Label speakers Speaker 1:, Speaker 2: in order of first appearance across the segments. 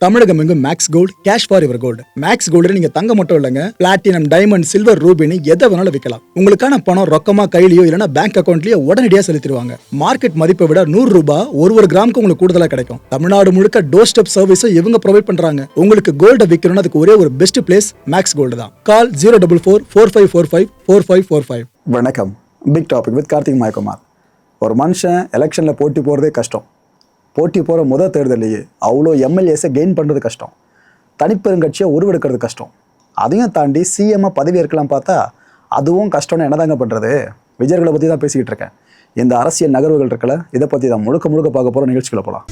Speaker 1: தமிழகம் எங்கும் Max Gold cash for your gold. Max Gold நீங்க தங்க மட்டும் இல்லைங்க, பிளாட்டினம், டைமண்ட், சில்வர், ரூபினி எதை வேணாலும் விற்கலாம். உங்களுக்கான பணம் ரொக்கமா கையிலயோ இல்லைன்னா பேங்க் அக்கௌண்ட்லயோ உடனடியாக செலுத்திடுவாங்க. மார்க்கெட் மதிப்பை விட 100 ரூபாய் ஒரு கிராமுக்கு உங்களுக்கு கூடுதலாக கிடைக்கும். தமிழ்நாடு முழுக்க டோர் ஸ்டெப் சர்வீஸும் இவங்க ப்ரொவைட் பண்றாங்க. உங்களுக்கு கோல்ட விற்கணும்னு அதுக்கு ஒரே ஒரு பெஸ்ட் பிளேஸ் மேக்ஸ் கோல்டு தான். கால் 04445454545.
Speaker 2: வணக்கம். Big Topic with Karthik Mayakumar. ஒரு மனுஷன் எலெக்ஷன்ல போட்டி போறதே கஷ்டம். போட்டி போகிற முதல் தேர்தலையே அவ்வளோ எம்எல்ஏஸை கெயின் பண்ணுறது கஷ்டம். தனிப்பெருங்கட்சியை உருவெடுக்கிறது கஷ்டம். அதையும் தாண்டி சிஎம்மாக பதவி ஏற்கலாம் பார்த்தா அதுவும் கஷ்டம்னு என்னதாங்க பண்ணுறது? விஜயர்களை பற்றி தான் பேசிக்கிட்டு இருக்கேன். இந்த அரசியல் நகர்வுகள் இருக்கல, இதை பற்றி தான் முழுக்க பார்க்க போகிற நிகழ்ச்சிகளை போகலாம்.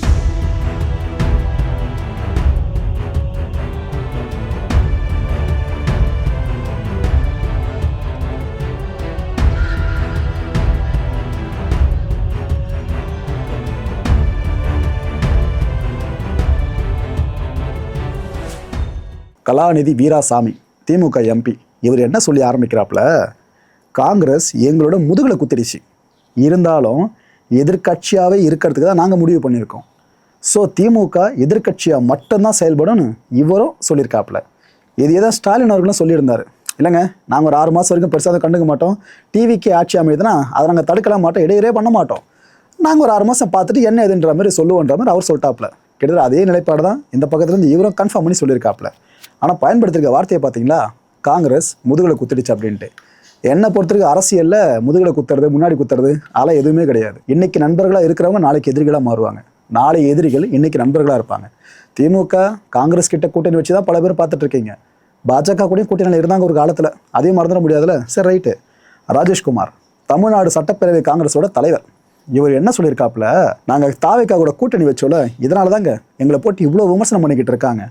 Speaker 2: கலாநிதி வீராசாமி, திமுக எம்பி, இவர் என்ன சொல்லி ஆரம்பிக்கிறாப்புல, காங்கிரஸ் எங்களோட முதுகலை குத்திடுச்சு, இருந்தாலும் எதிர்கட்சியாகவே இருக்கிறதுக்கு தான் நாங்கள் முடிவு பண்ணியிருக்கோம். ஸோ திமுக எதிர்கட்சியாக மட்டும்தான் செயல்படும்னு இவரும் சொல்லியிருக்காப்புல. இது ஏதோ ஸ்டாலின் அவர்களும் சொல்லியிருந்தார். இல்லைங்க, நாங்கள் ஒரு 6 மாதம் வரைக்கும் பெருசாக கண்டுக்க மாட்டோம், டிவிக்கு ஆட்சி அமைதுன்னா அதை நாங்கள் தடுக்கலாம் மாட்டோம், இடையிலே பண்ண மாட்டோம், நாங்கள் ஒரு 6 மாதம் பார்த்துட்டு என்ன எதுன்ற மாதிரி சொல்லுவோன்ற மாதிரி அவர் சொல்லிட்டாப்புல. கிட்டத்தட்ட அதே நிலைப்பாடு தான் இந்த பக்கத்துலேருந்து இவரும் கன்ஃபார்ம் பண்ணி சொல்லியிருக்காப்புல. ஆனால் பயன்படுத்திருக்க வார்த்தையை பார்த்தீங்களா, காங்கிரஸ் முதுகலை குத்திடுச்சு அப்படின்ட்டு. என்னை பொறுத்தவரைக்கும் அரசியலில் முதுகலை குத்துறது, முன்னாடி குத்துறது அதெல்லாம் எதுவுமே கிடையாது. இன்னைக்கு நண்பர்களாக இருக்கிறவங்க நாளைக்கு எதிரிகளாக மாறுவாங்க, நாளை எதிரிகள் இன்னைக்கு நண்பர்களாக இருப்பாங்க. திமுக காங்கிரஸ் கிட்ட கூட்டணி வச்சு தான் பல பேர் பார்த்துட்டு இருக்கீங்க. பாஜக கூட கூட்டணியில் இருந்தாங்க ஒரு காலத்தில், அதையும் மறந்துட முடியாதுல்ல. சரி, ரைட்டு. ராஜேஷ்குமார், தமிழ்நாடு சட்டப்பேரவை காங்கிரஸோட தலைவர், இவர் என்ன சொல்லியிருக்காப்புல, நாங்கள் தாவேக்கா கூட கூட்டணி வச்சோல, இதனால தாங்க எங்களை போட்டு இவ்வளோ விமர்சனம் பண்ணிக்கிட்டு இருக்காங்க,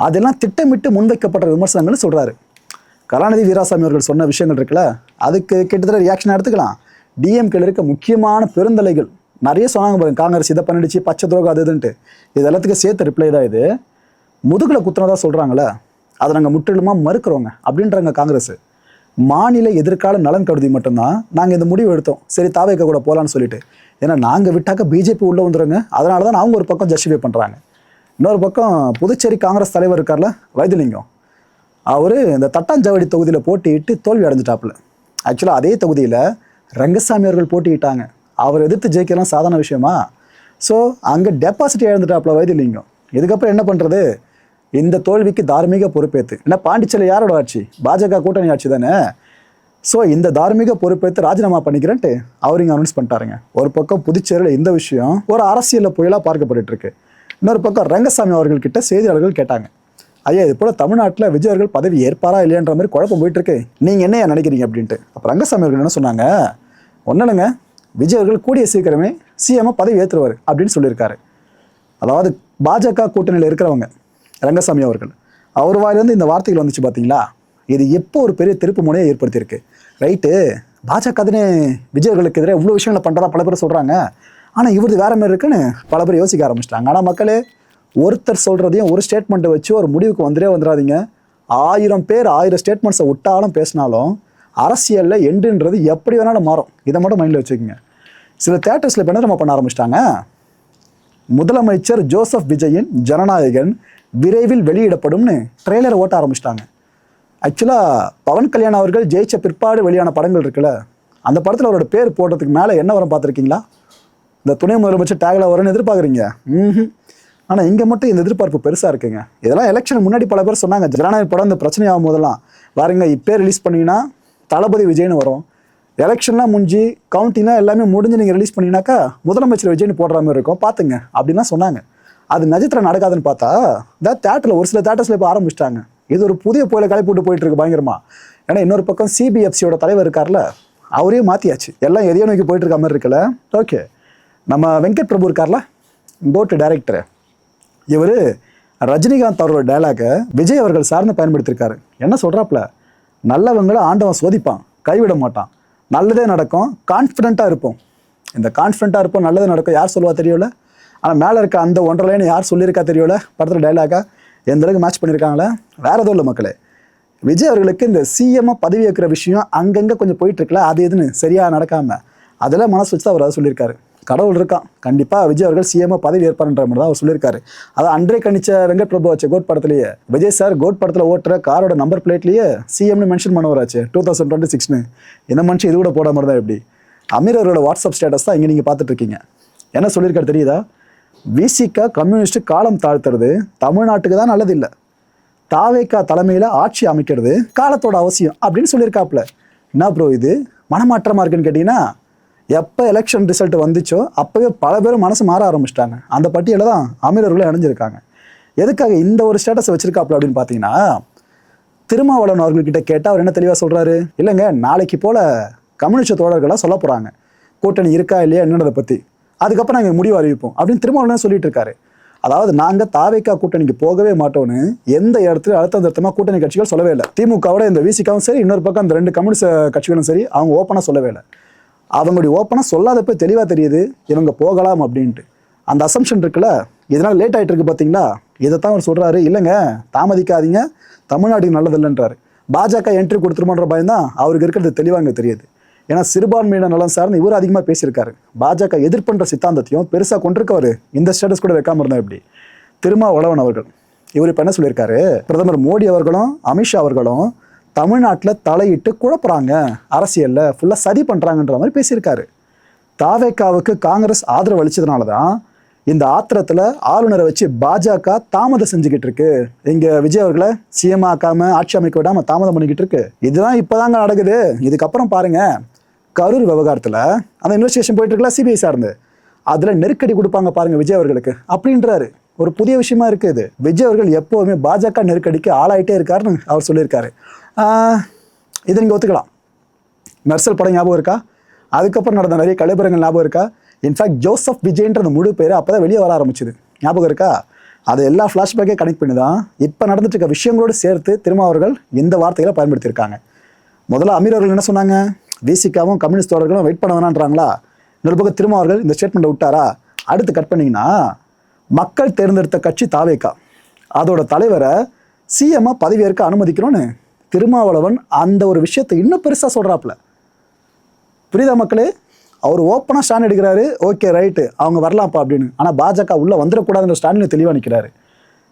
Speaker 2: அதெல்லாம் திட்டமிட்டு முன்வைக்கப்பட்ட விமர்சனங்கள்னு சொல்கிறாரு. கலாநிதி வீராசாமி அவர்கள் சொன்ன விஷயங்கள் இருக்குல்ல, அதுக்கு கிட்டத்தட்ட ரியாக்ஷன் எடுத்துக்கலாம். டிஎம்கேல இருக்க முக்கியமான பெருந்தலைகள் நிறைய சொன்னாங்க பாருங்க, காங்கிரஸ் இதை பண்ணிடுச்சு, பச்சை துரோகம் அது இதுன்ட்டு. இது எல்லாத்துக்கும் சேர்த்து ரிப்ளை தான் இது. முதுகலை குத்துனதா சொல்கிறாங்களே, அதை நாங்கள் முற்றிலுமாக மறுக்கிறோங்க அப்படின்றாங்க காங்கிரஸ். மாநில எதிர்கால நலன் கருதி மட்டும்தான் நாங்கள் இந்த முடிவு எடுத்தோம், சரி தாவேக்கா கூட போகலான்னு சொல்லிட்டு. ஏன்னா நாங்கள் விட்டாக்க பிஜேபி உள்ளே வந்துடுங்க, அதனால தான் அவங்க ஒரு பக்கம் ஜஸ்டிஃபை பண்ணுறாங்க. இன்னொரு பக்கம் புதுச்சேரி காங்கிரஸ் தலைவர் இருக்கார்ல வைத்திலிங்கம், அவர் இந்த தட்டாஞ்சாவடி தொகுதியில் போட்டியிட்டு தோல்வி அடைஞ்சிட்டாப்புல. ஆக்சுவலாக அதே தொகுதியில் ரங்கசாமி அவர்கள் போட்டியிட்டாங்க, அவர் எதிர்த்து ஜெயிக்கலாம் சாதாரண விஷயமா? ஸோ அங்கே டெபாசிட் இழந்துட்டாப்புல வைத்திலிங்கம். இதுக்கப்புறம் என்ன பண்ணுறது? இந்த தோல்விக்கு தார்மீக பொறுப்பேற்று, ஏன்னா பாண்டிச்சேரியில் யாரோட ஆட்சி? பாஜக கூட்டணி ஆட்சி தானே. ஸோ இந்த தார்மீக பொறுப்பேற்று ராஜினாமா பண்ணிக்கிறேன்ட்டு அவர் இங்கே அனௌன்ஸ் பண்ணிட்டாருங்க. ஒரு பக்கம் புதுச்சேரியில் இந்த விஷயம் ஒரு அரசியலில் புயலாக பார்க்கப்பட்டு இருக்கு. இன்னொரு பக்கம் ரங்கசாமி அவர்கள்கிட்ட செய்தியாளர்கள் கேட்டாங்க, ஐயா இது போல தமிழ்நாட்டில் விஜய் அவர்கள் பதவி ஏற்பாரா இல்லையன்ற மாதிரி குழப்பம் போயிட்டு இருக்கு, நீங்கள் என்ன நினைக்கிறீங்க அப்படின்ட்டு. அப்போ ரங்கசாமி அவர்கள் என்ன சொன்னாங்க, ஒன்றுங்க, விஜய் அவர்கள் கூடிய சீக்கிரமே சிஎம் பதவி ஏற்றுவார் அப்படின்னு சொல்லியிருக்காரு. அதாவது பாஜக கூட்டணியில் இருக்கிறவங்க ரங்கசாமி அவர்கள், அவர் வாயிலிருந்து இந்த வார்த்தைகள் வந்துச்சு பார்த்தீங்களா, இது எப்போ ஒரு பெரிய திருப்பு முனையை ஏற்படுத்தியிருக்கு. ரைட்டு, பாஜக தானே விஜய் அவர்களுக்கு எதிராக இவ்வளோ விஷயங்களை பண்ணுறதா பல பேர் சொல்கிறாங்க, ஆனால் இவரது வேற மாதிரி இருக்குன்னு பல பேர் யோசிக்க ஆரம்பிச்சிட்டாங்க. ஆனால் மக்களே, ஒருத்தர் சொல்கிறதையும் ஒரு ஸ்டேட்மெண்ட்டை வச்சு ஒரு முடிவுக்கு வந்துடாதீங்க. 1000 பேர் 1000 ஸ்டேட்மெண்ட்ஸை விட்டாலும் பேசினாலும் அரசியலில் எண்டுன்றது எப்படி வேணாலும் மாறும். இதை மட்டும் மைண்டில் வச்சுக்கோங்க. சில தேட்டர்ஸில் இப்போ என்ன நம்ம பண்ண ஆரம்பிச்சிட்டாங்க, முதலமைச்சர் ஜோசப் விஜயின் ஜனநாயகன் விரைவில் வெளியிடப்படும்னு ட்ரெய்லரை ஓட்ட ஆரம்பிச்சிட்டாங்க. ஆக்சுவலாக பவன் கல்யாண் அவர்கள் ஜெயிச்ச பிற்பாடு வெளியான படங்கள் இருக்குல்ல, அந்த படத்தில் அவரோட பேர் போடுறதுக்கு மேலே என்ன வரும் பார்த்துருக்கீங்களா? இந்த துணை முதலமைச்சர் டேக்ல வரும்னு எதிர்பார்க்குறீங்க. ஆனால் இங்கே மட்டும் இந்த எதிர்பார்ப்பு பெருசாக இருக்குங்க. இதெல்லாம் எலெக்ஷன் முன்னாடி பல பேர் சொன்னாங்க, ஜனநாயக படம் இந்த பிரச்சனையாகும் போதெல்லாம் பாருங்க, இப்போ ரிலீஸ் பண்ணிங்கன்னா தளபதி விஜய்னு வரும், எலெக்ஷன்லாம் முடிஞ்சு கவுண்டிங்லாம் எல்லாமே முடிஞ்சு நீங்கள் ரிலீஸ் பண்ணிங்கனாக்கா முதலமைச்சர் விஜய்னு போடுற மாதிரி இருக்கும் பார்த்துங்க அப்படின்னா சொன்னாங்க. அது நட்சத்திரம் நடக்காதுன்னு பார்த்தா இந்த தேட்டரில் ஒரு சில தேட்டர்ஸில் இப்போ ஆரம்பிச்சிட்டாங்க. இது ஒரு புதிய புயலை கிளப்பி விட்டு போயிட்டு இருக்கு பயங்கரமா. ஏன்னா இன்னொரு பக்கம் சிபிஎஃப்சியோட தலைவர் இருக்கார்ல, அவரே மாற்றியாச்சு, எல்லாம் எதையோ நோக்கி போயிட்டு இருக்க மாதிரி இருக்குல்ல. ஓகே, நம்ம வெங்கட் பிரபு இருக்கார்ல, கோட்டு டைரக்டர், இவர் ரஜினிகாந்த் அவரோட டைலாகை விஜய் அவர்கள் சார்ந்து பயன்படுத்தியிருக்காரு. என்ன சொல்கிறாப்புல, நல்லவங்களை ஆண்டவன் சோதிப்பான், கைவிட மாட்டான், நல்லதே நடக்கும், கான்ஃபிடென்ட்டாக இருப்போம். இந்த கான்ஃபிடென்ட்டாக இருப்போம், நல்லதே நடக்கும் யார் சொல்லுவா தெரியல. ஆனால் மேலே இருக்க அந்த 1.5 லைன் யார் சொல்லியிருக்கா தெரியல. படத்தில் டைலாகா எந்த அளவுக்கு மேட்ச் பண்ணியிருக்காங்களே, வேற எதுவும் இல்லை மக்களே. விஜய் அவர்களுக்கு இந்த சிஎம்மாக பதவி வைக்கிற விஷயம் அங்கங்கே கொஞ்சம் போயிட்டு இருக்கல, அது எதுன்னு சரியாக நடக்காமல் அதில் மனசு வச்சு தான் அவர் அதை சொல்லியிருக்காரு. கடவுள் இருக்கான், கண்டிப்பாக விஜய் அவர்கள் சிஎம் பதவி ஏற்பாருன்ற மாதிரி தான் அவர் சொல்லியிருக்காரு. அதை அன்றே கணிச்ச வெங்கட் பிரபு வச்ச கோட் படத்துலேயே விஜய் சார் கோட் படத்தில் ஓட்டுற காரோட நம்பர் பிளேட்லேயே சிஎம்னு மென்ஷன் பண்ணுவாராச்சு 2026. இந்த மனுஷன் இது கூட போட மாதிரி தான் எப்படி? அமீர் அவரோட வாட்ஸ்அப் ஸ்டேட்டஸ் தான் இங்கே நீங்கள் பார்த்துட்டு இருக்கீங்க. என்ன சொல்லியிருக்காரு தெரியுதா? விசிக கம்யூனிஸ்ட் காலம் தாழ்த்துறது தமிழ்நாட்டுக்கு தான் நல்லது இல்லை, தாவேகா தலைமையில் ஆட்சி அமைக்கிறது காலத்தோட அவசியம் அப்படின்னு சொல்லியிருக்காப்புல. என்ன ப்ரோ இது மனமாற்றமாக இருக்குன்னு கேட்டிங்கன்னா, எப்போ எலெக்ஷன் ரிசல்ட் வந்துச்சோ அப்போவே பல பேரும் மனசு மாற ஆரம்பிச்சிட்டாங்க. அந்த பட்டியலில் தான் அமீர் அவர்களே அணிஞ்சிருக்காங்க. எதுக்காக இந்த ஒரு ஸ்டேட்டஸை வச்சிருக்காப்புல அப்படின்னு பார்த்தீங்கன்னா, திருமாவளவன் அவர்கள்கிட்ட கேட்டால் அவர் என்ன தெளிவாக சொல்கிறாரு, இல்லைங்க நாளைக்கு போல் கம்யூனிஸ்ட் தோழர்களாக சொல்ல போகிறாங்க கூட்டணி இருக்கா இல்லையா என்னன்றதை பற்றி, அதுக்கப்புறம் நாங்கள் முடிவு அறிவிப்போம் அப்படின்னு திருமாவளவன் சொல்லிட்டு இருக்காரு. அதாவது நாங்கள் தாவேகா கூட்டணிக்கு போகவே மாட்டோம்னு எந்த இடத்துல அழுத்தமாக கூட்டணி கட்சிகள் சொல்லவே இல்லை. திமுகவோட இந்த விசிகாவும் சரி, இன்னொரு பக்கம் அந்த 2 கம்யூனிஸ்ட் கட்சிகளும் சரி, அவங்க ஓப்பனாக சொல்லவே இல்லை. அவங்களுடைய ஓப்பனாக சொல்லாதப்போ தெளிவாக தெரியுது இவங்க போகலாம் அப்படின்ட்டு. அந்த அசம்ஷன் இருக்குல்ல, இதனால் லேட் ஆகிட்டு இருக்கு பார்த்தீங்களா, இதைத்தான் அவர் சொல்கிறாரு. இல்லைங்க தாமதிக்காதீங்க, தமிழ்நாட்டுக்கு நல்லதில்லைன்றாரு. பாஜக என்ட்ரி கொடுத்துருமான்ற பயம் தான் அவருக்கு இருக்கிறது தெளிவாக அங்கே தெரியுது. ஏன்னா சிறுபான்மையினர் நலம் சார்ந்து இவர் அதிகமாக பேசியிருக்காரு. பாஜக எதிர்ப்புன்ற சித்தாந்தத்தையும் பெருசாக கொண்டிருக்கவர் இந்த ஸ்டேட்டஸ் கூட வைக்காம இருந்தால் எப்படி? திருமாவளவன் அவர்கள் இவர் இப்போ என்ன சொல்லியிருக்காரு, பிரதமர் மோடி அவர்களும் அமித்ஷா அவர்களும் தமிழ்நாட்டில் தலையிட்டு குழப்புறாங்க, அரசியலில் ஃபுல்லாக சதி பண்ணுறாங்கன்ற மாதிரி பேசியிருக்காரு. தாவேகாவுக்கு காங்கிரஸ் ஆதரவு அளித்ததுனால தான் இந்த ஆத்திரத்தில் ஆளுநரை வச்சு பாஜக தாமதம் செஞ்சுக்கிட்டு இருக்கு. இங்கே விஜய் அவர்களை சிஎம் ஆக்காமல் ஆட்சி அமைக்க விடாமல் தாமதம் பண்ணிக்கிட்டு இருக்கு. இதுதான் இப்போதாங்க நடக்குது. இதுக்கப்புறம் பாருங்க, கரூர் விவகாரத்தில் அந்த இன்வெஸ்டிகேஷன் போயிட்டு இருக்கல சிபிஐ சார்ந்து, அதில் நெருக்கடி கொடுப்பாங்க பாருங்க விஜய் அவர்களுக்கு அப்படின்றாரு. ஒரு புதிய விஷயமா இருக்குது இது. விஜய் அவர்கள் எப்போவுமே பாஜக நெருக்கடிக்கு ஆளாயிட்டே இருக்காருன்னு அவர் சொல்லியிருக்காரு. இதை நீங்கள் ஒத்துக்கலாம். மெர்சல் படம் ஞாபகம் இருக்கா? அதுக்கப்புறம் நடந்த நிறைய கலைபுரங்கள் ஞாபகம் இருக்கா? இன்ஃபேக்ட் ஜோசப் விஜய்ன்ற அந்த முழு பேர் அப்போ தான் வெளியே வர ஆரம்பிச்சுது, ஞாபகம் இருக்கா? அதை எல்லா ஃப்ளாஷ்பேக்கே கனெக்ட் பண்ணி தான் இப்போ நடந்துட்டு இருக்க விஷயங்களோடு சேர்த்து திரும்ப அவர்கள் இந்த வார்த்தைகளை பயன்படுத்தியிருக்காங்க. முதல்ல அமீர் அவர்கள் என்ன சொன்னாங்க, விசிகாவும் கம்யூனிஸ்ட் தோழர்களும் வெயிட் பண்ண வேணான்றாங்களா? இன்னொரு பக்கம் திரும்ப அவர்கள் இந்த ஸ்டேட்மெண்ட்டை விட்டாரா? அடுத்து கட் பண்ணிங்கன்னா, மக்கள் தேர்ந்தெடுத்த கட்சி தாவேகா, அதோட தலைவரை சிஎம்மாக பதவியேற்க அனுமதிக்கணும்னு திருமாவளவன் அந்த ஒரு விஷயத்தை இன்னும் பெருசாக சொல்கிறாப்புல. புரியுதா மக்களே? அவர் ஓப்பனாக ஸ்டாண்ட் எடுக்கிறாரு, ஓகே ரைட்டு அவங்க வரலாம்ப்பா அப்படின்னு. ஆனால் பாஜக உள்ளே வந்துடக்கூடாதுன்ற ஸ்டாண்டில் தெளிவாக நிற்கிறாரு.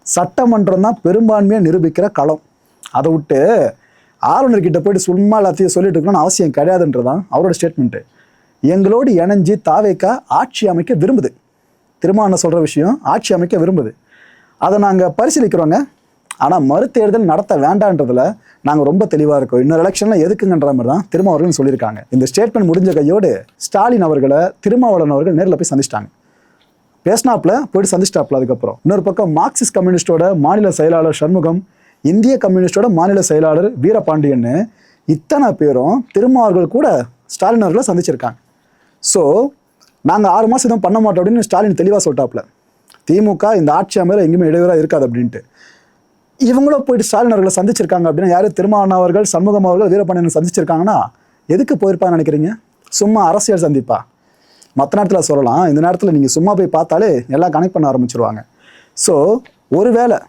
Speaker 2: சட்டமன்றம் தான் பெரும்பான்மையாக நிரூபிக்கிற களம். அதை விட்டு ஆளுநர்கிட்ட போயிட்டு சும்மா எல்லாத்தையும் சொல்லிட்டு இருக்கணும்னு அவசியம் கிடையாதுன்றதான் அவரோட ஸ்டேட்மெண்ட்டு. எங்களோடு இணைஞ்சு தாவேகா ஆட்சி அமைக்க விரும்புது. திருமாவளவன் சொல்கிற விஷயம் ஆட்சி அமைக்க விரும்புது. அதை நாங்கள் பரிசீலிக்கிறோங்க. ஆனால் மறுதேர்தல் நடத்த வேண்டான்றதுல நாங்கள் ரொம்ப தெளிவாக இருக்கோம். இன்னொரு எலெக்ஷனில் எதுக்குங்கன்ற மாதிரி தான் திருமாவளவன் சொல்லியிருக்காங்க. இந்த ஸ்டேட்மெண்ட் முடிஞ்ச கையோடு ஸ்டாலின் அவர்களை திருமாவளவன் அவர்கள் நேரில் போய் சந்திச்சிட்டாங்க. பேசினாப்புல போயிட்டு சந்திச்சிட்டாப்புல. அதுக்கப்புறம் இன்னொரு பக்கம் மார்க்சிஸ்ட் கம்யூனிஸ்டோட மாநில செயலாளர் சண்முகம், இந்திய கம்யூனிஸ்டோட மாநில செயலாளர் வீரபாண்டியன்னு இத்தனை பேரும் திருமாவர்கள் கூட ஸ்டாலின் அவர்களை சந்திச்சிருக்காங்க. ஸோ நாங்கள் 6 மாதம் எதுவும் பண்ண மாட்டோம் அப்படின்னு ஸ்டாலின் தெளிவாக சொல்லிட்டாப்புல. திமுக இந்த ஆட்சி அமையல எங்கேயுமே இடையூறாக இருக்காது அப்படின்ட்டு. இவங்களும் போயிட்டு ஸ்டாலின் அவர்களை சந்திச்சிருக்காங்க அப்படின்னா, யார் திருமாவளவன் அவர்கள் சண்முகம் அவர்கள் வீரபாண்டியன் சந்திச்சிருக்காங்கன்னா எதுக்கு போயிருப்பான்னு நினைக்கிறீங்க? சும்மா அரசியல் சந்திப்பா? மற்ற நேரத்தில் சொல்லலாம், இந்த நேரத்தில் நீங்கள் சும்மா போய் பார்த்தாலே எல்லாம் கனெக்ட் பண்ண ஆரம்பிச்சிருவாங்க. ஸோ ஒருவேளை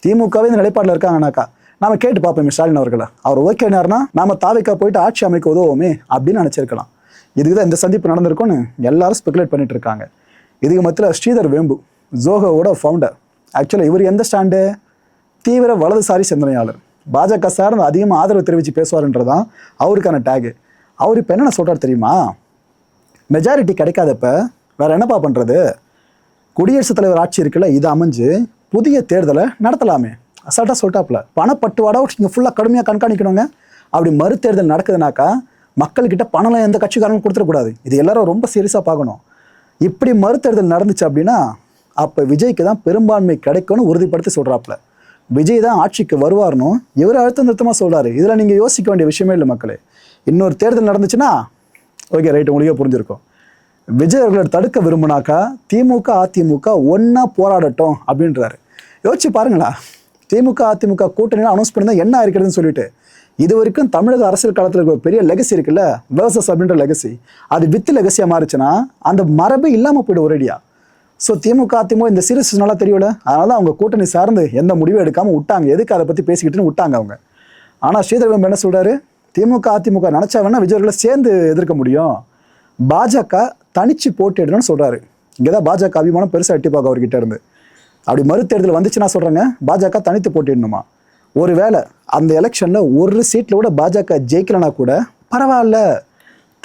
Speaker 2: திமுகவே இந்த நிலைப்பாட்டில் இருக்காங்கனாக்கா நாம கேட்டு பார்ப்போம் ஸ்டாலின் அவர்களை. அவர் ஓகே நேரம்னா நாம தாவேக்கா போயிட்டு ஆட்சி அமைக்க உதவுவோமே அப்படின்னு நினச்சிருக்கலாம். இதுக்கு தான் இந்த சந்திப்பு நடந்திருக்கும்னு எல்லாரும் ஸ்பெகுலேட் பண்ணிட்டு இருக்காங்க. இதுக்கு மத்தியில் ஸ்ரீதர் வேம்பு, ஜோஹோவோட ஃபவுண்டர், ஆக்சுவலாக இவர் எந்த ஸ்டாண்டு? தீவிர வலதுசாரி சிந்தனையாளர், பாஜக சார்ந்து அதிகமாக ஆதரவு தெரிவித்து பேசுவார்ன்றதான் அவருக்கான டேகு. அவர் இப்போ என்னென்ன சொல்கிறார் தெரியுமா? மெஜாரிட்டி கிடைக்காதப்ப வேற என்னப்பா பண்ணுறது, குடியரசுத் தலைவர் ஆட்சி இருக்குல்ல, இது அமைஞ்சு புதிய தேர்தலை நடத்தலாமே அசால்ட்டாக சொல்லிட்டாப்புல. பணப்பட்டுவாடா நீங்கள் ஃபுல்லாக கடுமையாக கண்காணிக்கணுங்க. அப்படி மறுதேர்தல் நடக்குதுனாக்கா மக்கள்கிட்ட பணம்லாம் எந்த கட்சிக்காரங்களும் கொடுத்துடக்கூடாது. இது எல்லாரும் ரொம்ப சீரியஸாக பார்க்கணும். இப்படி மறுதேர்தல் நடந்துச்சு அப்படின்னா அப்போ விஜய்க்கு தான் பெரும்பான்மை கிடைக்கும்னு உறுதிப்படுத்தி சொல்கிறாப்புல. விஜய் தான் ஆட்சிக்கு வருவார்னு இவர் அழுத்தம் திருத்தமாக சொல்கிறாரு. இதில் நீங்கள் யோசிக்க வேண்டிய விஷயமே இல்லை மக்களே. இன்னொரு தேர்தல் நடந்துச்சுன்னா ஓகே ரைட்டு, உங்களுக்கே புரிஞ்சிருக்கும். விஜய் அவர்களை தடுக்க விரும்பினாக்கா திமுக அதிமுக ஒன்றா போராடட்டும் அப்படின்றாரு. யோசிச்சு பாருங்களா, திமுக அதிமுக கூட்டணியில் அனௌன்ஸ் பண்ணியிருந்தா என்ன இருக்கிறதுன்னு சொல்லிட்டு. இது வரைக்கும் தமிழக அரசியல் காலத்தில் இருக்க பெரிய லெகசி இருக்குல்ல, வேர்சஸ் அப்படின்ற லெகசி, அது வித்து லெகசியாக மாறிச்சுன்னா அந்த மரபு இல்லாமல் போய்டும் ஒரேடியா. ஸோ திமுக அதிமுக இந்த சீரியஸ் நல்லா தெரியல, அதனால தான் அவங்க கூட்டணி சார்ந்து எந்த முடிவும் எடுக்காமல் விட்டாங்க. எதுக்கு அதை பற்றி பேசிக்கிட்டுன்னு விட்டாங்க அவங்க. ஆனால் ஸ்ரீதர் வேம்பு என்ன சொல்கிறாரு, திமுக அதிமுக நினச்சா வேணா விஜயர்களை சேர்ந்து எதிர்க்க முடியும், பாஜக தனிச்சு போட்டியிடணும்னு சொல்கிறாரு. இங்கே தான் பாஜக அபிமானம் பெருசாக எட்டி பார்க்க அவர்கிட்ட இருந்து. அப்படி மறுதேர்தல் வந்துச்சுன்னா சொல்கிறேங்க, பாஜக தனித்து போட்டிடணுமா. ஒருவேளை அந்த எலெக்ஷனில் ஒரு சீட்டில் கூட பாஜக ஜெயிக்கலனா கூட பரவாயில்ல,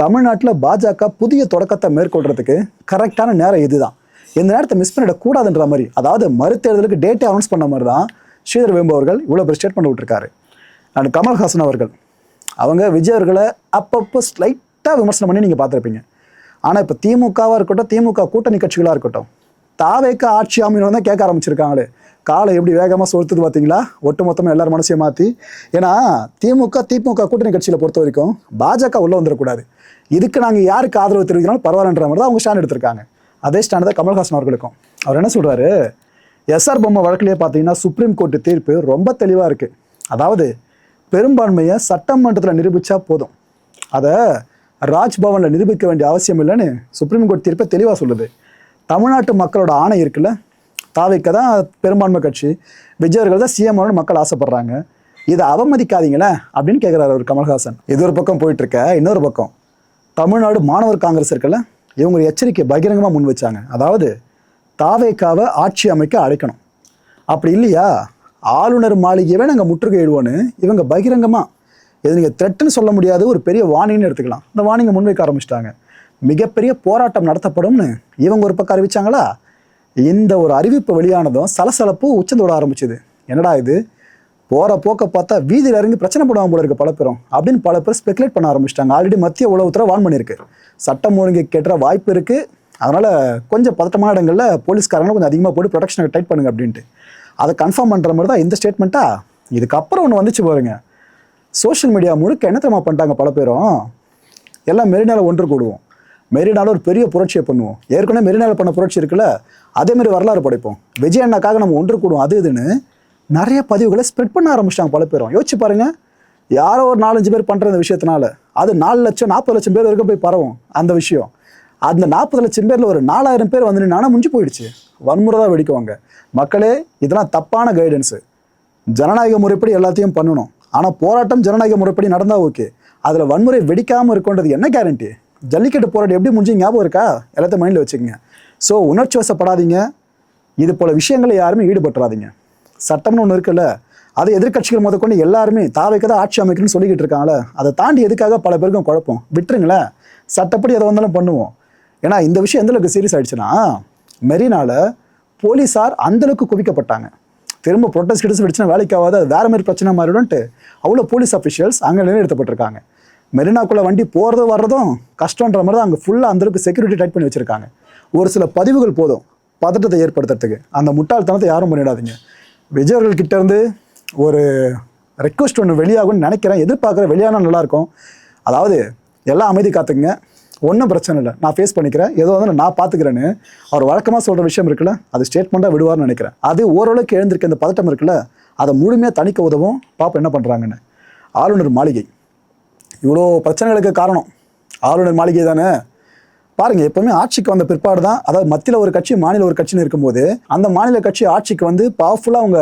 Speaker 2: தமிழ்நாட்டில் பாஜக புதிய தொடக்கத்தை மேற்கொள்றதுக்கு கரெக்டான நேரம் இதுதான், இந்த நேரத்தை மிஸ் பண்ணிடக்கூடாதுன்ற மாதிரி, அதாவது மறுதேர்தலுக்கு டேட்டே அனௌன்ஸ் பண்ண மாதிரி தான் ஸ்ரீதர் வேம்பு அவர்கள் இவ்வளோ பெரிய ஸ்டேட்மெண்ட் விட்டுருக்காரு. அண்ட் கமல்ஹாசன் அவர்கள் அவங்க விஜய் அவர்களை அப்பப்போ ஸ்லைட்டாக விமர்சனம் பண்ணி நீங்கள் பார்த்துருப்பீங்க. ஆனால் இப்போ திமுகவாக இருக்கட்டும், திமுக கூட்டணி கட்சிகளாக இருக்கட்டும், தாவேக்க ஆட்சி அமைன்னு தான் கேட்க ஆரம்பிச்சிருக்காங்களே. காலை எப்படி வேகமாக சொலுத்துது பார்த்தீங்களா, ஒட்டு மொத்தமாக எல்லாரும் மனசையும் மாற்றி. ஏன்னா திமுக கூட்டணி கட்சியில் பொறுத்த வரைக்கும் பாஜக உள்ளே வந்துடக்கூடாது, இதுக்கு நாங்கள் யாருக்கு ஆதரவு தெரிவிக்கிறோம் பரவாயில்லன்ற மாதிரி தான் அவங்க ஸ்டாண்ட் எடுத்திருக்காங்க. அதே ஸ்டாண்ட் தான் கமல்ஹாசன் அவர்களுக்கும். அவர் என்ன சொல்கிறாரு, எஸ்ஆர் பொம்மை வழக்கிலேயே பார்த்தீங்கன்னா சுப்ரீம் கோர்ட்டு தீர்ப்பு ரொம்ப தெளிவாக இருக்குது. அதாவது பெரும்பான்மையை சட்டமன்றத்தில் நிரூபித்தா போதும், அதை ராஜ்பவனில் நிரூபிக்க வேண்டிய அவசியம் இல்லைன்னு சுப்ரீம் கோர்ட் தீர்ப்பை தெளிவாக சொல்லுது. தமிழ்நாட்டு மக்களோட ஆணை இருக்குல்ல, தாவேக்க தான் பெரும்பான்மை கட்சி, விஜயர்கள் தான் சிஎம்னு மக்கள் ஆசைப்படுறாங்க, இதை அவமதிக்காதீங்களே அப்படின்னு கேட்குறாரு அவர் கமல்ஹாசன். இது ஒரு பக்கம் போயிட்டுருக்க, இன்னொரு பக்கம் தமிழ்நாடு மாணவர் காங்கிரஸ் இருக்குல்ல, இவங்க ஒரு எச்சரிக்கை பகிரங்கமாக முன் வச்சாங்க. அதாவது தாவேக்காவை ஆட்சி அமைக்க அழைக்கணும், அப்படி இல்லையா ஆளுநர் மாளிகையவே நாங்கள் முற்றுகையிடுவோன்னு இவங்க பகிரங்கமாக, இது நீங்கள் த்ரெட்டுன்னு சொல்ல முடியாது, ஒரு பெரிய வார்னிங்னு எடுத்துக்கலாம், இந்த வார்னிங்கை முன்வைக்க ஆரம்பிச்சிட்டாங்க. மிகப்பெரிய போராட்டம் நடத்தப்படும்னு இவங்க ஒரு பக்கம் அறிவிச்சாங்களா. இந்த ஒரு அறிவிப்பு வெளியானதும் சலசலப்பு உச்சந்தோட ஆரம்பிச்சுது. என்னடா இது, போகிற போக்க பார்த்தா வீதியில் இறங்கி பிரச்சனை போடாமல் போல இருக்கு பல பேரும் அப்படின்னு பல பேர் ஸ்பெகுலேட் பண்ண ஆரம்பிச்சிட்டாங்க. ஆல்ரெடி மத்திய உளவுத்துறை வார்ன் பண்ணியிருக்கு, சட்டம் ஒழுங்கு கெட்டுற வாய்ப்பு இருக்குது, அதனால் கொஞ்சம் பதட்டமான இடங்களில் போலீஸ்காரங்களும் கொஞ்சம் அதிகமாக போட்டு ப்ரொடெக்ஷனை டைட் பண்ணுங்க அப்படின்ட்டு அதை கன்ஃபார்ம் பண்ணுற மாதிரி தான் இந்த ஸ்டேட்மெண்ட்டா. இதுக்கப்புறம் ஒன்று வந்துச்சு பாருங்க, சோஷியல் மீடியா முழுக்க என்ன தெரியுமா பண்ணிட்டாங்க பல பேரும், எல்லாம் மெரினாவில் ஒன்று கூடுவோம், மெரினாவில் ஒரு பெரிய புரட்சியை பண்ணுவோம், ஏற்கனவே மெரினாவில் பண்ண புரட்சி இருக்குல்ல அதேமாதிரி வரலாறு படைப்போம், விஜய் அண்ணாக்காக நம்ம ஒன்று கூடுவோம், அது இதுன்னு நிறைய பதிவுகளை ஸ்ப்ரெட் பண்ண ஆரம்பிச்சிட்டாங்க பல பேரும். யோசிச்சு பாருங்க, யாரோ ஒரு 4-5 பேர் பண்ணுற இந்த விஷயத்தினால அது 4 லட்சம் 40 லட்சம் பேர் வரைக்கும் போய் பரவும் அந்த விஷயம். அந்த 40 லட்சம் பேரில் ஒரு 4000 பேர் வந்து நின்னா முடிஞ்சு போயிடுச்சு, வன்முறை தான் வெடிக்குவாங்க. மக்களே, இதெல்லாம் தப்பான கைடன்ஸு. ஜனநாயக முறைப்படி எல்லாத்தையும் பண்ணணும், ஆனால் போராட்டம் ஜனநாயக முறைப்படி நடந்தால் ஓகே, அதில் வன்முறை வெடிக்காமல் இருக்குன்றது என்ன கேரண்டி? ஜல்லிக்கட்டு போராட்டம் எப்படி முடிஞ்சு ஞாபகம் இருக்கா? எல்லாத்தையும் மைண்டில் வச்சுக்கோங்க. ஸோ உணர்ச்சி வசப்படாதீங்க, இது போல விஷயங்களை யாருமே ஈடுபட்டுறாதீங்க. சட்டம்னு ஒன்று இருக்குல்ல, அதை எதிர்கட்சிகள் முதற்கொண்டு எல்லாருமே தாவேக்க தான் ஆட்சி அமைக்கணும்னு சொல்லிக்கிட்டு இருக்காங்களே, அதை தாண்டி எதுக்காக பல பேருக்கும் குழப்பம்? விட்டுருங்களேன், சட்டப்படி எதை வந்தாலும் பண்ணுவோம். ஏன்னா இந்த விஷயம் எந்தளவுக்கு சீரியஸ் ஆயிடுச்சுன்னா, மெரினால போலீஸார் அந்தளவுக்கு குவிக்கப்பட்டாங்க. திரும்ப ப்ரொட்டஸ்ட் கிடச்சி வெடிச்சுன்னா வேலைக்கு ஆகாது, அது வேறு மாதிரி பிரச்சனை மாறிடும்ட்டு அவ்வளோ போலீஸ் அஃபிஷியல்ஸ் அங்கே நிலைநிறுத்தப்பட்டிருக்காங்க. மெரினாக்குள்ளே வண்டி போகிறதும் வர்றதும் கஷ்டன்ற மாதிரி தான் அங்கே ஃபுல்லாக அந்தளவுக்கு செக்யூரிட்டி டைட் பண்ணி வச்சுருக்காங்க. ஒரு சில பதிவுகள் போதும் பதட்டத்தை ஏற்படுத்துறதுக்கு, அந்த முட்டாள்தனத்தை யாரும் பண்ணிடாதீங்க. விஜய் அவர்கள்கிட்ட இருந்து ஒரு ரெக்வஸ்ட் ஒன்று வெளியாகும்னு நினைக்கிறேன், எதிர்பார்க்குற வெளியானா நல்லாயிருக்கும். அதாவது எல்லாம் அமைதி காத்துக்குங்க, ஒன்றும் பிரச்சனை இல்லை, நான் ஃபேஸ் பண்ணிக்கிறேன், ஏதோ வந்து நான் பார்த்துக்கிறேன்னு அவர் வழக்கமாக சொல்கிற விஷயம் இருக்குல்ல, அது ஸ்டேட்மெண்ட்டாக விடுவார்னு நினைக்கிறேன். அது ஓரளவுக்கு எழுந்திருக்க இந்த பதட்டம் இருக்குல்ல, அதை முழுமையாக தணிக்க உதவும். பார்ப்போம் என்ன பண்ணுறாங்கன்னு. ஆளுநர் மாளிகை இவ்வளோ பிரச்சனைகளுக்கு காரணம் ஆளுநர் மாளிகை தானே. பாருங்கள், எப்போவுமே ஆட்சிக்கு வந்த பிற்பாடு தான், அதாவது மத்தியில் ஒரு கட்சி மாநில ஒரு கட்சின்னு இருக்கும்போது அந்த மாநில கட்சி ஆட்சிக்கு வந்து பவர்ஃபுல்லாக அவங்க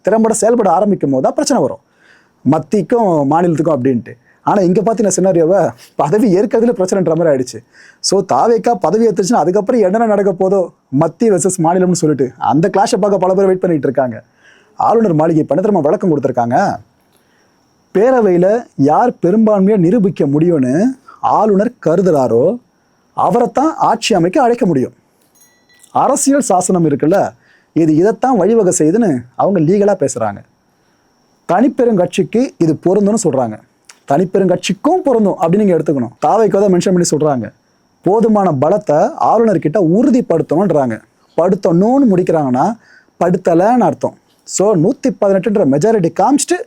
Speaker 2: திறம்பட செயல்பட ஆரம்பிக்கும் போது தான் பிரச்சனை வரும், மத்திக்கும் மாநிலத்துக்கும் அப்படின்ட்டு. ஆனால் இங்கே பார்த்தீங்கன்னா சின்னாரியோவை பதவி ஏற்கிறதுல பிரச்சனைன்ற மாதிரி ஆயிடுச்சு. ஸோ தாவேக்கா பதவி ஏற்றுச்சுன்னா அதுக்கப்புறம் என்னென்ன நடக்க போதோ மத்திய வெர்சஸ் மாநிலம்னு சொல்லிட்டு அந்த கிளாஷை பார்க்க பல பேர் வெயிட் பண்ணிகிட்டு இருக்காங்க. ஆளுநர் மாளிகை பணத்திரமா வழக்கம் கொடுத்துருக்காங்க. பேரவையில் யார் பெரும்பான்மையை நிரூபிக்க முடியும்னு ஆளுநர் கருதுகிறாரோ அவரைத்தான் ஆட்சி அமைக்க அழைக்க முடியும். அரசியல் சாசனம் இருக்குல்ல, இது இதைத்தான் வழிவகை செய்துன்னு அவங்க லீகலாக பேசுகிறாங்க. தனிப்பெருங்கட்சிக்கு இது பொருந்தும்னு சொல்கிறாங்க, தனிப்பெருங்கட்சிக்கும் பொருந்தும் அப்படின்னு நீங்கள் எடுத்துக்கணும். தாவைக்கு தான் மென்ஷன் பண்ணி சொல்கிறாங்க, போதுமான பலத்தை ஆளுநர்கிட்ட உறுதிப்படுத்தணுன்றாங்க. படுத்தணும்னு முடிக்கிறாங்கன்னா படுத்தலைன்னு அர்த்தம். ஸோ 118 மெஜாரிட்டி காமிச்சிட்டு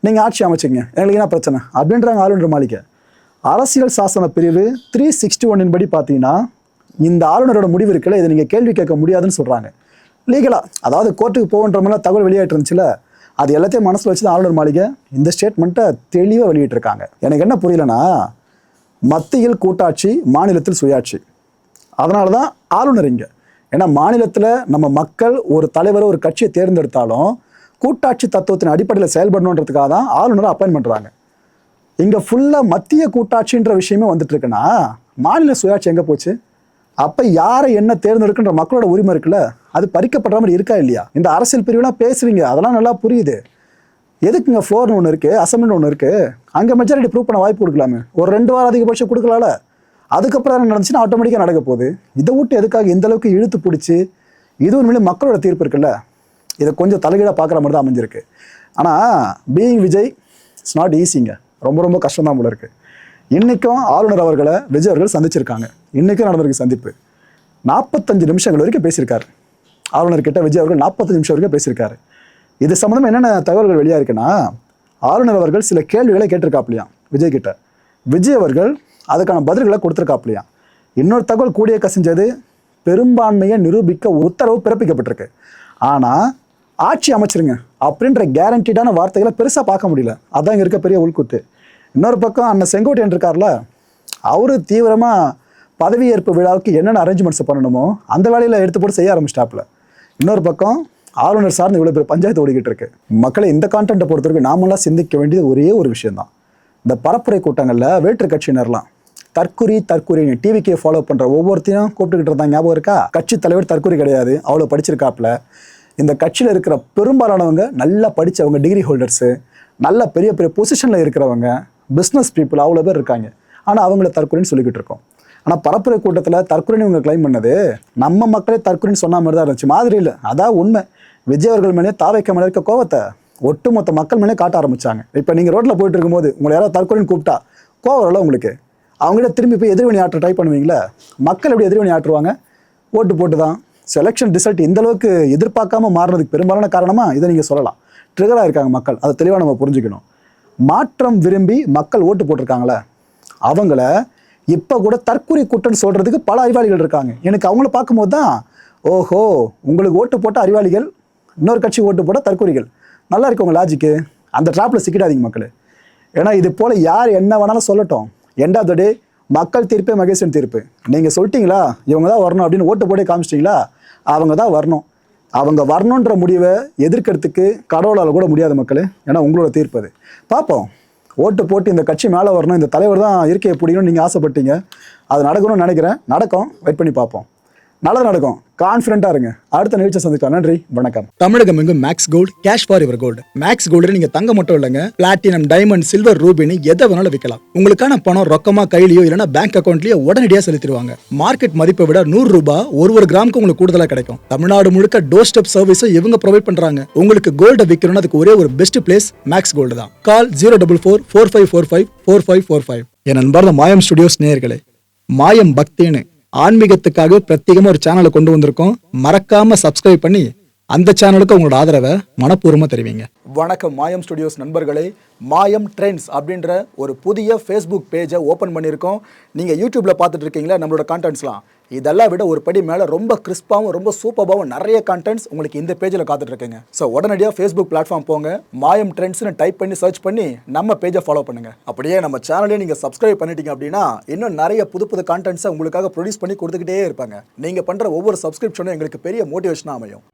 Speaker 2: நீங்கள் ஆட்சி அமைச்சிங்க, எங்களுக்கு என்ன பிரச்சனை அப்படின்றாங்க ஆளுநர் மாளிகை. அரசியல் சாசன பிரிவு 361 படி பார்த்தீங்கன்னா இந்த ஆளுநரோட முடிவு இருக்குல்ல, இதை நீங்கள் கேள்வி கேட்க முடியாதுன்னு சொல்கிறாங்க லீகலாக. அதாவது கோர்ட்டுக்கு போகன்ற மாதிரிலாம் தகவல் வெளியாகிட்டு இருந்துச்சுல, அது எல்லாத்தையும் மனசில் வச்சு தான் ஆளுநர் மாளிகை இந்த ஸ்டேட்மெண்ட்டை தெளிவாக வெளியிட்டிருக்காங்க. எனக்கு என்ன புரியலன்னா, மத்தியில் கூட்டாட்சி, மாநிலத்தில் சுயாட்சி, அதனால தான் ஆளுநர் இங்கே. ஏன்னா மாநிலத்தில் நம்ம மக்கள் ஒரு தலைவரை ஒரு கட்சியை தேர்ந்தெடுத்தாலும் கூட்டாட்சி தத்துவத்தின் அடிப்படையில் செயல்படணுன்றதுக்காக தான் ஆளுநரை அப்பாயின்ட் பண்ணுறாங்க. இங்கே ஃபுல்லாக மத்திய கூட்டாட்சின்ற விஷயமே வந்துட்டு இருக்குன்னா மாநில சுயாட்சி எங்கே போச்சு? அப்போ யாரை என்ன தேர்ந்தெடுக்கின்ற மக்களோட உரிமை இருக்குல்ல, அது பறிக்கப்படுற மாதிரி இருக்கா இல்லையா? இந்த அரசியல் பிரிவுலாம் பேசுறீங்க, அதெல்லாம் நல்லா புரியுது. எதுக்குங்க ஃப்ளோர்னு ஒன்று இருக்குது, அசம்பிளின்னு ஒன்று இருக்குது, அங்கே மெஜாரிட்டி ப்ரூவ் பண்ண வாய்ப்பு கொடுக்கலாமே. ஒரு 2 வாரம் அதிகபட்சம் கொடுக்கலாம்ல. அதுக்கப்புறம் என்ன நடந்துச்சுன்னா ஆட்டோமேட்டிக்காக நடக்க போகுது. இதை விட்டு எதுக்காக இந்த அளவுக்கு இழுத்து பிடிச்சி, இது உண்மையிலே மக்களோட தீர்ப்பு இருக்குல்ல, இதை கொஞ்சம் தலைகீழாக பார்க்குற மாதிரி தான் அமைஞ்சிருக்கு. ஆனால் பீயிங் விஜய் இட்ஸ் நாட் ஈஸிங்க, ரொம்ப ரொம்ப கஷ்டம்தான் போல இருக்குது. இன்றைக்கும் ஆளுநர் அவர்களை விஜய் அவர்கள் சந்திச்சிருக்காங்க. இன்றைக்கும் நடந்திருக்கு சந்திப்பு. 45 நிமிஷங்கள் வரைக்கும் பேசியிருக்காரு ஆளுநர்கிட்ட. விஜய் அவர்கள் 45 நிமிஷம் வரைக்கும் பேசியிருக்காரு. இது சம்மந்தமாக என்னென்ன தகவல்கள் வெளியாக இருக்குன்னா, ஆளுநர் அவர்கள் சில கேள்விகளை கேட்டிருக்காப்லையாம் விஜய் கிட்ட. விஜய் அவர்கள் அதுக்கான பதில்களை கொடுத்துருக்காப்லையாம். இன்னொரு தகவல் கூடிய கசிஞ்சது, பெரும்பான்மையை நிரூபிக்க உத்தரவு பிறப்பிக்கப்பட்டிருக்கு. ஆனால் ஆட்சி அமைச்சிருங்க அப்படின்ற கேரண்டீடான வார்த்தைகளை பெருசாக பார்க்க முடியல. அதான் இங்கே இருக்க பெரிய உள்குத்து. இன்னொரு பக்கம் அண்ணன் செங்கோட்டையன் இருக்கார்ல, அவரு தீவிரமாக பதவியேற்பு விழாவுக்கு என்னென்ன அரேஞ்ச்மெண்ட்ஸ் பண்ணணுமோ அந்த வேலையில் எடுத்து போட்டு செய்ய ஆரம்பிச்சிட்டாப்புல. இன்னொரு பக்கம் ஆளுநர் சார்ந்து இவ்வளோ பேர் பஞ்சாயத்து ஓடிக்கிட்டு இருக்கு. மக்களை இந்த கான்டென்ட்டை பொறுத்தவரைக்கும் நாமெல்லாம் சிந்திக்க வேண்டியது ஒரே ஒரு விஷயம்தான். இந்த பரப்புரை கூட்டங்களில் வேற்று கட்சியினர்லாம் தற்குறி டிவிக்கே ஃபாலோ பண்ணுற ஒவ்வொருத்தையும் கூப்பிட்டுக்கிட்டு இருந்தாங்க, ஞாபகம் இருக்கா? கட்சி தலைவர் தற்குறி கிடையாது, அவ்வளோ படிச்சிருக்காப்புல. இந்த கட்சியில் இருக்கிற பெரும்பாலானவங்க நல்லா படித்தவங்க, டிகிரி ஹோல்டர்ஸு, நல்ல பெரிய பெரிய பொசிஷனில் இருக்கிறவங்க, பிஸ்னஸ் பீப்புள் அவ்வளோ பேர் இருக்காங்க. ஆனால் அவங்கள தற்கொலைன்னு சொல்லிக்கிட்டு இருக்கோம். ஆனால் பரப்புரை கூட்டத்தில் தற்கொலைன்னு இவங்க கிளைம் பண்ணது நம்ம மக்களே தற்கொலைன்னு சொன்ன மாதிரி தான் இருந்துச்சு. மாதிரி இல்லை, அதான் உண்மை. விஜய் அவர்கள் மேலே தாவைக்க மேலே இருக்க கோவத்தை ஒட்டுமொத்த மக்கள் மேலே காட்ட ஆரம்பிச்சாங்க. இப்போ நீங்கள் ரோட்டில் போயிட்டு இருக்கும்போது உங்களை யாராவது தற்கொலைன்னு கூப்பிட்டா கோவம் வரல உங்களுக்கு? அவங்ககிட்ட திரும்பி போய் எதிர்வினை ஆற்ற ட்ரை பண்ணுவீங்களா? மக்கள் எப்படி எதிர்வினை ஆற்றுவாங்க? ஓட்டு போட்டு தான். செலெக்ஷன் ரிசல்ட் இந்த அளவுக்கு எதிர்பார்க்காம மாறினதுக்கு பெரும்பாலான காரணமாக இதை நீங்கள் சொல்லலாம். ட்ரிகராக இருக்காங்க மக்கள், அதை தெளிவாக நம்ம புரிஞ்சுக்கணும். மாற்றம் விரும்பி மக்கள் ஓட்டு போட்டிருக்காங்களே, அவங்கள இப்போ கூட தற்கொலை கூட்டம்னு சொல்கிறதுக்கு பல அறிவாளிகள் இருக்காங்க. எனக்கு அவங்கள பார்க்கும்போது தான், ஓஹோ, உங்களுக்கு ஓட்டு போட்ட அறிவாளிகள், இன்னொரு கட்சி ஓட்டு போட்ட தற்கொலைகள். நல்லா இருக்கு உங்கள் லாஜிக்கு. அந்த ட்ராப்பில் சிக்கிடாதீங்க மக்கள். ஏன்னா இது போல் யார் என்ன வேணாலும் சொல்லட்டும், எண்ட் ஆஃப் த டே மக்கள் தீர்ப்பே மகேசன் தீர்ப்பு. நீங்கள் சொல்லிட்டீங்களா இவங்க தான் வரணும் அப்படின்னு ஓட்டு போட்டே காமிச்சிட்டிங்களா, அவங்க தான் வரணும். அவங்க வரணுன்ற முடிவை எதிர்க்கிறதுக்கு கடவுளால் கூட முடியாத மக்கள். ஏன்னா உங்களோட தீர்ப்பு அது. பார்ப்போம், ஓட்டு போட்டு இந்த கட்சி மேலே வரணும், இந்த தலைவர் தான் இருக்கையை பிடிக்கணும்னு நீங்கள் ஆசைப்பட்டீங்க. அது நடக்கணும்னு நினைக்கிறேன். நடக்கும், வெயிட் பண்ணி பார்ப்போம். நல்லது நடக்கும், கான்ஃபிடென்ட்டாக இருங்க. அடுத்த நிகழ்ச்சியை சந்திக்கலாம். நன்றி, வணக்கம்.
Speaker 1: தமிழகம் எங்கும் Max Gold, cash for your gold. Max Gold நீங்க தங்க மட்டும் இல்லைங்க, பிளாட்டினம், டைமண்ட், சில்வர், ரூபினி எதை வேணாலும் விற்கலாம். உங்களுக்கான பணம் ரொக்கமா கையிலயோ இல்லைன்னா பேங்க் அக்கௌண்ட்லயோ உடனடியாக செலுத்திடுவாங்க. மார்க்கெட் மதிப்பை விட 100 ரூபாய் ஒரு கிராமுக்கு உங்களுக்கு கூடுதலாக கிடைக்கும். தமிழ்நாடு முழுக்க டோர் ஸ்டெப் சர்வீஸை இவங்க ப்ரொவைட் பண்றாங்க. உங்களுக்கு கோல்டை விற்கணும்னு அதுக்கு ஒரே ஒரு பெஸ்ட் பிளேஸ் மேக்ஸ் கோல்டு தான். கால் 04445454545. என் நண்பர் மாயம் ஸ்டுடியோஸ் நேயர்களே, மாயம் பக்தின்னு ஆன்மீகத்துக்காக பிரத்யேகமா ஒரு சேனலை கொண்டு வந்திருக்கோம். மறக்காம சப்ஸ்கிரைப் பண்ணி அந்த சேனலுக்கு உங்களோட ஆதரவை மனப்பூர்வமாக தெரிவிங்க. வணக்கம் மாயம் ஸ்டுடியோஸ் நண்பர்களே. மாயம் ட்ரெண்ட்ஸ் அப்படின்ற ஒரு புதிய ஃபேஸ்புக் பேஜை ஓப்பன் பண்ணியிருக்கோம். நீங்கள் யூடியூப்பில் பார்த்துட்டு இருக்கீங்களா நம்மளோட கான்டென்ட்ஸ்லாம், இதெல்லாம் விட ஒரு படி மேலே ரொம்ப கிறிஸ்பாகவும் ரொம்ப சூப்பராகவும் நிறைய கான்டென்ட்ஸ் உங்களுக்கு இந்த பேஜில் காத்துட்ருக்குங்க. ஸோ உடனடியாக ஃபேஸ்புக் பிளாட்ஃபார்ம் போங்க, மாயம் ட்ரெண்ட்ஸ்னு டைப் பண்ணி சர்ச் பண்ணி நம்ம பேஜை ஃபாலோ பண்ணுங்கள். அப்படியே நம்ம சேனலையும் நீங்கள் சப்ஸ்கிரைப் பண்ணிட்டீங்க அப்படின்னா இன்னும் நிறைய புது கான்டென்ட்ஸை உங்களுக்காக ப்ரொடியூஸ் பண்ணி கொடுத்துக்கிட்டே இருப்பாங்க. நீங்கள் பண்ணுற ஒவ்வொரு சப்ஸ்கிரிப்ஷனும் எங்களுக்கு பெரிய மோட்டிவேஷனாக அமையும்.